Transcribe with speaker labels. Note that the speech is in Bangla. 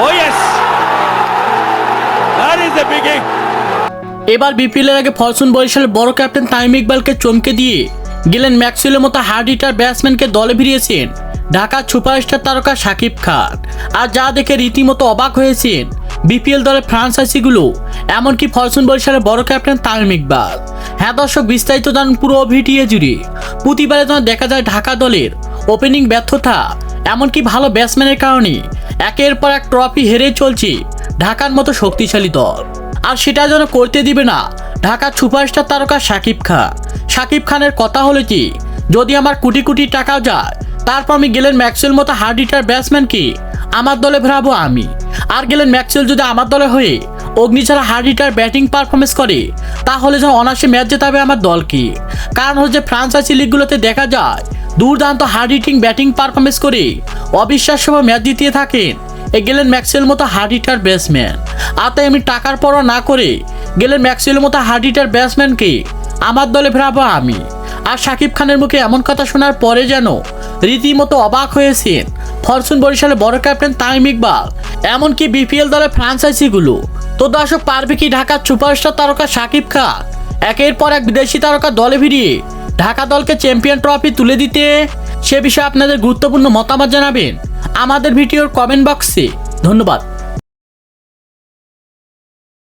Speaker 1: Oh yes, that is the beginning.
Speaker 2: এবার বিপিএলের আগে ফরচুন বরিশালের বড় ক্যাপ্টেন তামিম ইকবালকে চমকে দিয়ে গেলেন ম্যাক্সওয়েলের মতো হার্ড হিটার ব্যাটসম্যানকে দলে ভিড়িয়েছেন ঢাকার সুপারস্টার তারকা শাকিব খান। আর যা দেখে রীতিমতো অবাক হয়েছেন বিপিএল দলের ফ্রাঞ্চাইজিগুলো, এমনকি ফরচুন বরিশালের বড় ক্যাপ্টেন তামিম ইকবাল। হ্যাঁ দর্শক, বিস্তারিত জানুন পুরো ভিডিও জুড়ে। প্রতিবারে যেন দেখা যায় ঢাকা দলের ওপেনিং ব্যর্থতা, এমনকি ভালো ব্যাটসম্যানের কারণে একের পর এক ট্রফি হেরে চলছে ঢাকার মতো শক্তিশালী দল। আর সেটা যেন করতে দিবে না ঢাকার সুপারস্টার তারকা শাকিব খান। শাকিব খানের কথা হলো কি, যদি আমার কোটি কোটি টাকাও যায়, তারপর আমি গেলেন ম্যাক্সওয়েল মতো হার্ড হিটার ব্যাটসম্যানকে আমার দলে ভেরাবো আমি। আর গেলেন ম্যাক্সওয়েল যদি আমার দলে হয়ে অগ্নি ছাড়া হার্ড হিটার ব্যাটিং পারফরমেন্স করে, তাহলে যেন অনায়াসে ম্যাচ জেতাবে আমার দলকে। কারণ হচ্ছে ফ্রাঞ্চাইজি লিগগুলোতে দেখা যায় দুর্দান্ত হার্ড হিটিং ব্যাটিং পারফরমেন্স করে অবিশ্বাস্যভাবে ম্যাচ জিতিয়ে থাকেন গেলেন ম্যাক্সওয়েল মতো হার্ড হিটার ব্যাটসম্যান। আর তাই আমি টাকার পরোয়া না করে গেলেন ম্যাক্সওয়েল মতো হার্ড হিটার ব্যাটসম্যানকে আমার দলে ফেরাবো আমি। আর শাকিব খানের মুখে এমন কথা শোনার পরে যেন রীতিমতো অবাক হয়েছেন ফরচুন বরিশালের বড় ক্যাপ্টেন তামিম ইকবাল, এমনকি বিপিএল দলের ফ্রাঞ্চাইজিগুলো। তো দর্শক, পারবে কি ঢাকার সুপারস্টার তারকা শাকিব খান একের পর এক বিদেশি তারকা দলে ভিড়িয়ে ঢাকা দলকে চ্যাম্পিয়ন ট্রফি তুলে দিতে? সে বিষয়ে আপনাদের গুরুত্বপূর্ণ মতামত জানাবেন আমাদের ভিডিওর কমেন্ট বক্সে। ধন্যবাদ।